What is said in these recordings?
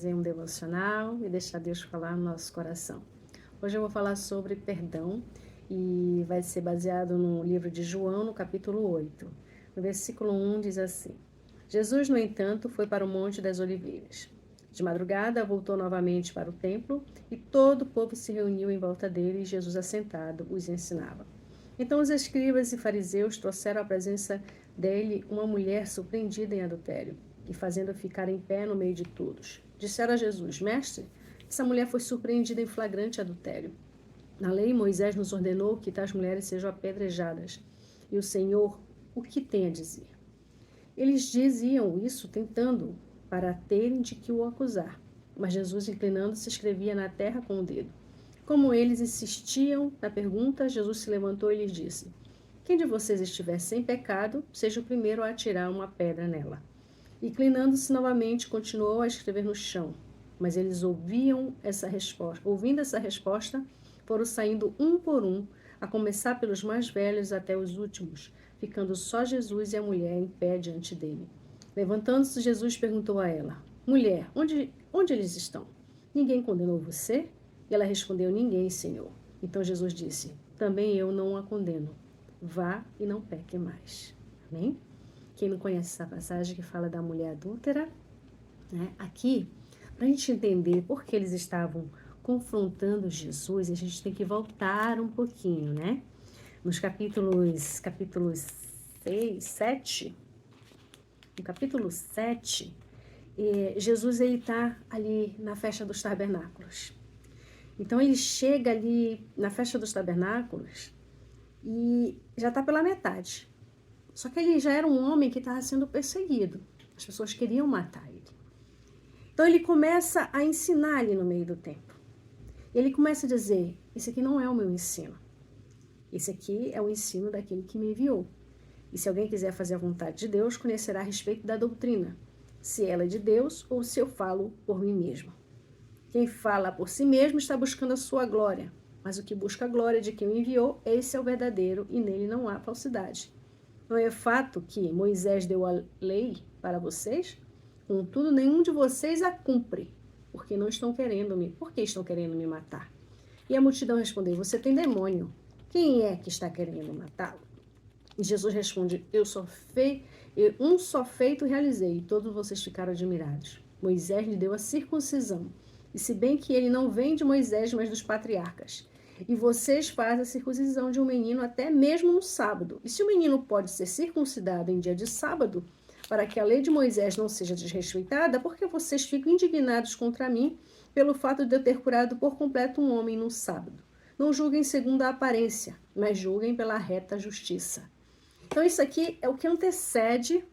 fazer um devocional e deixar Deus falar no nosso coração. Hoje eu vou falar sobre perdão e vai ser baseado no livro de João, no capítulo 8. No versículo 1 diz assim: Jesus, no entanto, foi para o Monte das Oliveiras. De madrugada, voltou novamente para o templo e todo o povo se reuniu em volta dele e Jesus, assentado, os ensinava. Então os escribas e fariseus trouxeram à presença dele uma mulher surpreendida em adultério e fazendo ficar em pé no meio de todos. Disseram a Jesus: Mestre, essa mulher foi surpreendida em flagrante adultério. Na lei, Moisés nos ordenou que tais mulheres sejam apedrejadas. E o Senhor, o que tem a dizer? Eles diziam isso tentando, para terem de que o acusar. Mas Jesus, inclinando-se, escrevia na terra com o dedo. Como eles insistiam na pergunta, Jesus se levantou e lhes disse: Quem de vocês estiver sem pecado, seja o primeiro a atirar uma pedra nela. Inclinando-se novamente, continuou a escrever no chão. Mas eles ouvindo essa resposta, foram saindo um por um, a começar pelos mais velhos até os últimos, ficando só Jesus e a mulher em pé diante dele. Levantando-se, Jesus perguntou a ela: Mulher, onde eles estão? Ninguém condenou você? E ela respondeu: Ninguém, Senhor. Então Jesus disse: Também eu não a condeno. Vá e não peque mais. Amém? Quem não conhece essa passagem que fala da mulher adúltera, né? Aqui, para a gente entender por que eles estavam confrontando Jesus, a gente tem que voltar um pouquinho, né? Nos capítulos 6, 7, no capítulo 7, Jesus está ali na festa dos tabernáculos. Então ele chega ali na festa dos tabernáculos e já está pela metade. Só que ele já era um homem que estava sendo perseguido. As pessoas queriam matar ele. Então ele começa a ensinar ali no meio do templo. E ele começa a dizer: esse aqui não é o meu ensino. Esse aqui é o ensino daquele que me enviou. E se alguém quiser fazer a vontade de Deus, conhecerá a respeito da doutrina, se ela é de Deus ou se eu falo por mim mesmo. Quem fala por si mesmo está buscando a sua glória, mas o que busca a glória de quem o enviou, esse é o verdadeiro e nele não há falsidade. Não é fato que Moisés deu a lei para vocês? Contudo, nenhum de vocês a cumpre, porque estão querendo me matar? E a multidão respondeu: Você tem demônio. Quem é que está querendo matá-lo? E Jesus responde: um só feito realizei, e todos vocês ficaram admirados. Moisés lhe deu a circuncisão, e se bem que ele não vem de Moisés, mas dos patriarcas. E vocês fazem a circuncisão de um menino até mesmo no sábado. E se o menino pode ser circuncidado em dia de sábado, para que a lei de Moisés não seja desrespeitada, porque vocês ficam indignados contra mim pelo fato de eu ter curado por completo um homem no sábado. Não julguem segundo a aparência, mas julguem pela reta justiça. Então isso aqui é o que antecede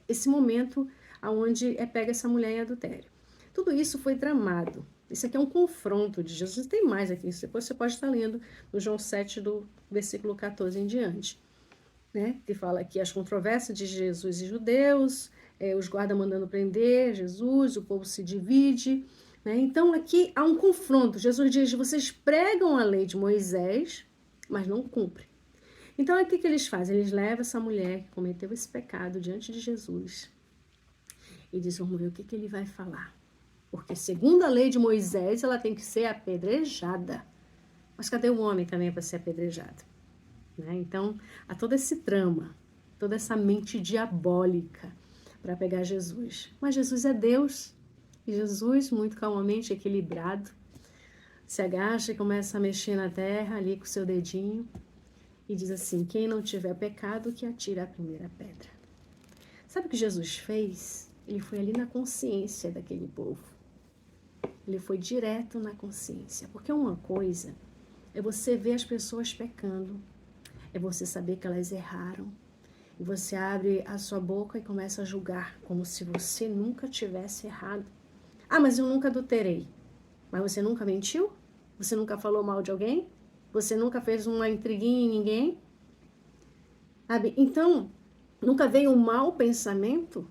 esse momento onde pega essa mulher em adultério. Tudo isso foi tramado. Isso aqui é um confronto de Jesus. Tem mais aqui. Depois você pode estar lendo no João 7, do versículo 14 em diante. Né? Que fala aqui as controvérsias de Jesus e judeus, os guardas mandando prender Jesus, o povo se divide. Né? Então aqui há um confronto. Jesus diz: vocês pregam a lei de Moisés, mas não cumprem. Então o que eles fazem? Eles levam essa mulher que cometeu esse pecado diante de Jesus e dizem: vamos ver o que ele vai falar. Porque segundo a lei de Moisés, ela tem que ser apedrejada. Mas cadê o homem também para ser apedrejado? Né? Então, há todo esse trama, toda essa mente diabólica para pegar Jesus. Mas Jesus é Deus. E Jesus, muito calmamente, equilibrado, se agacha e começa a mexer na terra ali com o seu dedinho e diz assim: quem não tiver pecado, que atire a primeira pedra. Sabe o que Jesus fez? Ele foi ali na consciência daquele povo. Ele foi direto na consciência. Porque uma coisa é você ver as pessoas pecando, é você saber que elas erraram, e você abre a sua boca e começa a julgar, como se você nunca tivesse errado. Ah, mas eu nunca adulterei. Mas você nunca mentiu? Você nunca falou mal de alguém? Você nunca fez uma intriguinha em ninguém? Sabe? Então, nunca veio um mau pensamento?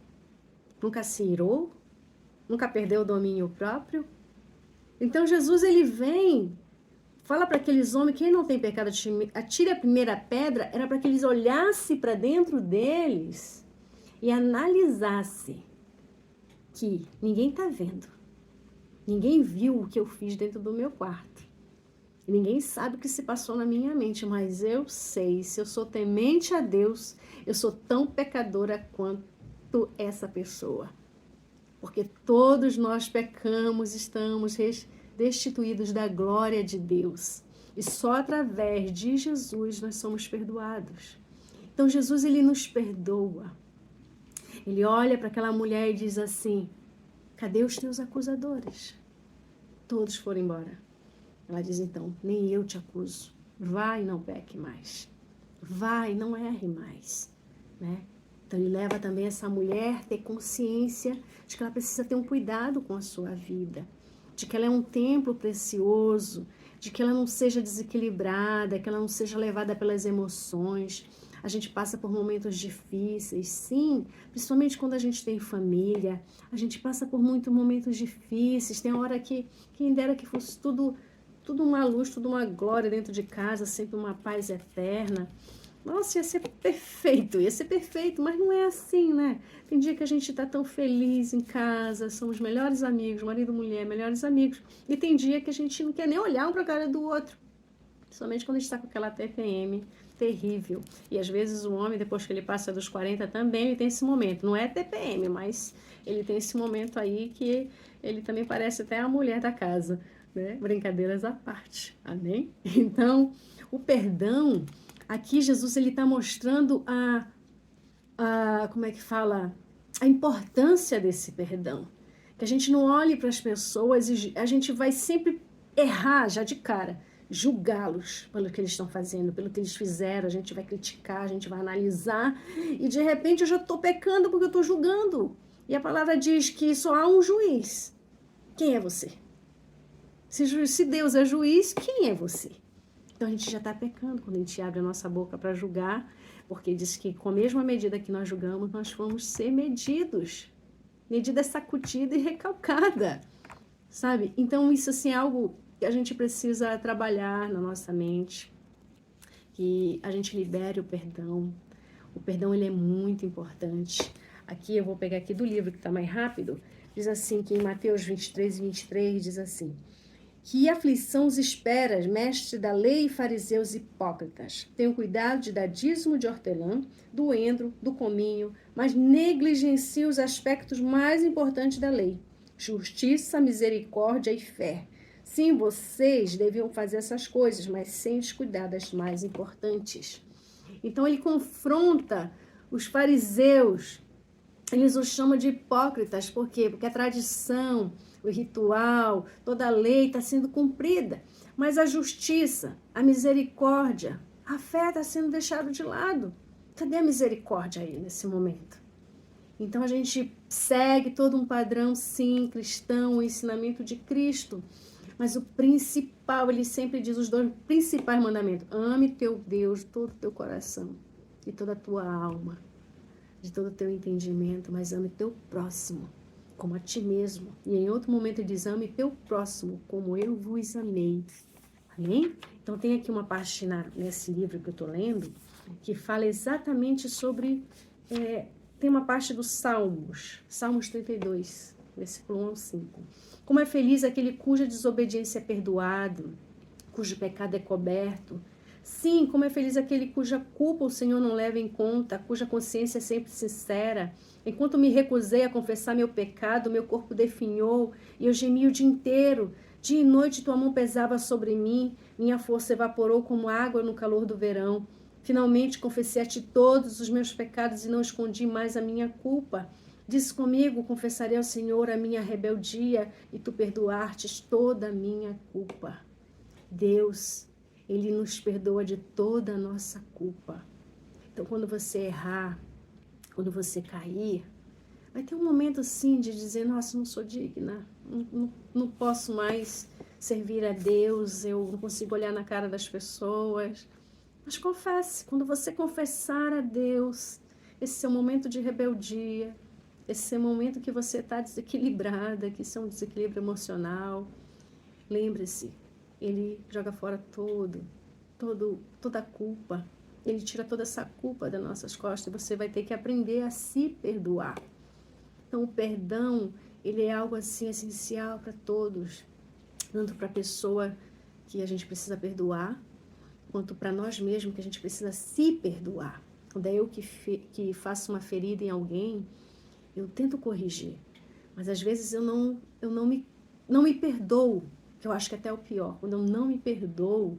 Nunca se irou? Nunca perdeu o domínio próprio? Então Jesus, ele vem, fala para aqueles homens: quem não tem pecado, atire a primeira pedra. Era para que eles olhassem para dentro deles e analisassem que ninguém está vendo. Ninguém viu o que eu fiz dentro do meu quarto. Ninguém sabe o que se passou na minha mente, mas eu sei, se eu sou temente a Deus, eu sou tão pecadora quanto essa pessoa. Porque todos nós pecamos, estamos destituídos da glória de Deus. E só através de Jesus nós somos perdoados. Então Jesus, ele nos perdoa. Ele olha para aquela mulher e diz assim: cadê os teus acusadores? Todos foram embora. Ela diz então: nem eu te acuso. Vai e não peque mais. Vai, não erre mais. Né? Então ele leva também essa mulher a ter consciência de que ela precisa ter um cuidado com a sua vida. De que ela é um templo precioso. De que ela não seja desequilibrada, que ela não seja levada pelas emoções. A gente passa por momentos difíceis, sim, principalmente quando a gente tem família. A gente passa por muitos momentos difíceis. Tem hora que, quem dera que fosse tudo uma luz, tudo uma glória dentro de casa, sempre uma paz eterna. Nossa, ia ser perfeito, mas não é assim, né? Tem dia que a gente tá tão feliz em casa, somos melhores amigos, marido e mulher, melhores amigos. E tem dia que a gente não quer nem olhar um pra cara do outro. Somente quando a gente tá com aquela TPM terrível. E às vezes o homem, depois que ele passa dos 40 também, ele tem esse momento. Não é TPM, mas ele tem esse momento aí que ele também parece até a mulher da casa, né? Brincadeiras à parte, amém? Então, o perdão, aqui Jesus, ele está mostrando como é que fala? A importância desse perdão. Que a gente não olhe para as pessoas e a gente vai sempre errar já de cara, julgá-los pelo que eles estão fazendo, pelo que eles fizeram, a gente vai criticar, a gente vai analisar e de repente eu já estou pecando porque eu estou julgando. E a palavra diz que só há um juiz. Quem é você? Se Deus é juiz, quem é você? Então a gente já está pecando quando a gente abre a nossa boca para julgar, porque diz que com a mesma medida que nós julgamos, nós vamos ser medidos. Medida sacudida e recalcada, sabe? Então isso assim é algo que a gente precisa trabalhar na nossa mente, que a gente libere o perdão. O perdão, ele é muito importante. Aqui eu vou pegar aqui do livro que está mais rápido, diz assim, que em Mateus 23, diz assim: que aflição os espera, mestre da lei e fariseus hipócritas. Tenham cuidado de dar dízimo de hortelã, do endro, do cominho, mas negligenciem os aspectos mais importantes da lei: justiça, misericórdia e fé. Sim, vocês deviam fazer essas coisas, mas sem descuidar das mais importantes. Então ele confronta os fariseus. Eles os chamam de hipócritas. Por quê? Porque a tradição, o ritual, toda a lei está sendo cumprida. Mas a justiça, a misericórdia, a fé está sendo deixada de lado. Cadê a misericórdia aí nesse momento? Então a gente segue todo um padrão, sim, cristão, o ensinamento de Cristo. Mas o principal, ele sempre diz os dois principais mandamentos: ame teu Deus de todo o teu coração e toda a tua alma, de todo o teu entendimento, mas ame teu próximo como a ti mesmo. E em outro momento ele diz: ame teu próximo como eu vos amei. Amém? Então tem aqui uma parte nesse livro que eu estou lendo que fala exatamente sobre... tem uma parte dos Salmos 32, versículo 1 ao 5. Como é feliz aquele cuja desobediência é perdoado, cujo pecado é coberto. Sim, como é feliz aquele cuja culpa o Senhor não leva em conta, cuja consciência é sempre sincera. Enquanto me recusei a confessar meu pecado, meu corpo definhou e eu gemi o dia inteiro. Dia e noite tua mão pesava sobre mim, minha força evaporou como água no calor do verão. Finalmente confessei a ti todos os meus pecados e não escondi mais a minha culpa. Disse comigo: confessarei ao Senhor a minha rebeldia e tu perdoastes toda a minha culpa. Deus, Ele nos perdoa de toda a nossa culpa. Então, quando você errar, quando você cair, vai ter um momento sim de dizer: nossa, não sou digna, não posso mais servir a Deus, eu não consigo olhar na cara das pessoas. Mas confesse, quando você confessar a Deus, esse seu momento de rebeldia, esse seu momento que você está desequilibrada, que isso é um desequilíbrio emocional, lembre-se, Ele joga fora toda a culpa. Ele tira toda essa culpa das nossas costas e você vai ter que aprender a se perdoar. Então, o perdão, ele é algo assim essencial para todos, tanto para a pessoa que a gente precisa perdoar, quanto para nós mesmos que a gente precisa se perdoar. Quando é eu que faço uma ferida em alguém, eu tento corrigir, mas às vezes eu não me perdoo, que eu acho que até é o pior. Quando eu não me perdoo,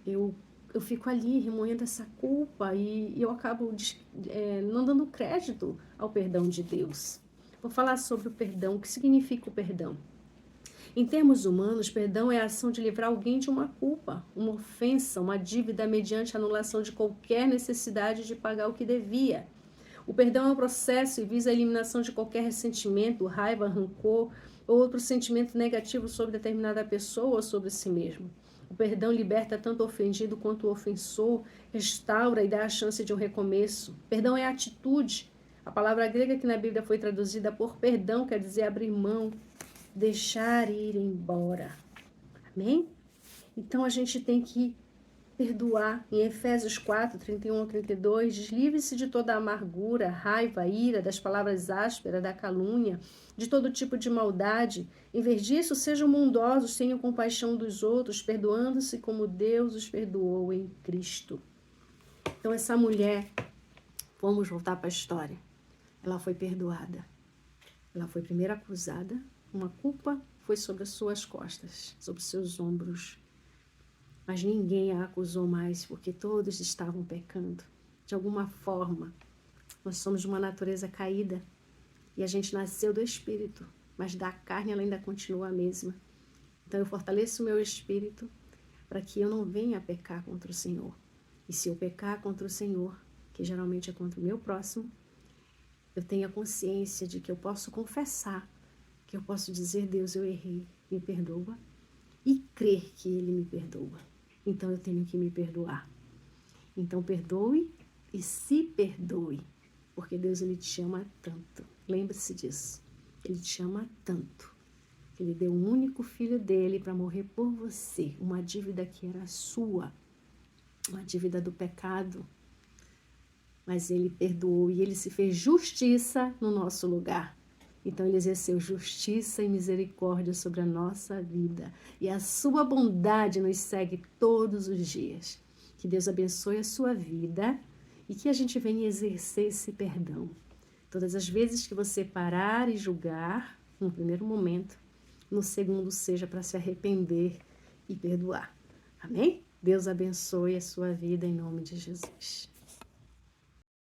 eu fico ali remoendo essa culpa e eu acabo não dando crédito ao perdão de Deus. Vou falar sobre o perdão. O que significa o perdão? Em termos humanos, perdão é a ação de livrar alguém de uma culpa, uma ofensa, uma dívida mediante a anulação de qualquer necessidade de pagar o que devia. O perdão é um processo e visa a eliminação de qualquer ressentimento, raiva, rancor ou outro sentimento negativo sobre determinada pessoa ou sobre si mesmo. O perdão liberta tanto o ofendido quanto o ofensor, restaura e dá a chance de um recomeço. Perdão é atitude. A palavra grega que na Bíblia foi traduzida por perdão quer dizer abrir mão, deixar ir embora. Amém? Então a gente tem que perdoar. Em Efésios 4, 31 ao 32, diz: livre-se de toda amargura, raiva, ira, das palavras ásperas, da calúnia, de todo tipo de maldade. Em vez disso, sejam bondosos, tenham compaixão dos outros, perdoando-se como Deus os perdoou em Cristo. Então essa mulher, vamos voltar para a história, ela foi perdoada. Ela foi primeiro acusada, uma culpa foi sobre as suas costas, sobre os seus ombros. Mas ninguém a acusou mais, porque todos estavam pecando. De alguma forma, nós somos de uma natureza caída e a gente nasceu do Espírito, mas da carne ela ainda continua a mesma. Então eu fortaleço o meu espírito para que eu não venha a pecar contra o Senhor. E se eu pecar contra o Senhor, que geralmente é contra o meu próximo, eu tenho a consciência de que eu posso confessar, que eu posso dizer: Deus, eu errei, me perdoa, e crer que Ele me perdoa. Então eu tenho que me perdoar. Então perdoe e se perdoe, porque Deus, Ele te ama tanto. Lembre-se disso. Ele te ama tanto. Ele deu um único filho dele para morrer por você. Uma dívida que era sua. Uma dívida do pecado. Mas Ele perdoou e Ele se fez justiça no nosso lugar. Então Ele exerceu justiça e misericórdia sobre a nossa vida. E a sua bondade nos segue todos os dias. Que Deus abençoe a sua vida e que a gente venha exercer esse perdão. Todas as vezes que você parar e julgar, no primeiro momento, no segundo seja para se arrepender e perdoar. Amém? Deus abençoe a sua vida em nome de Jesus.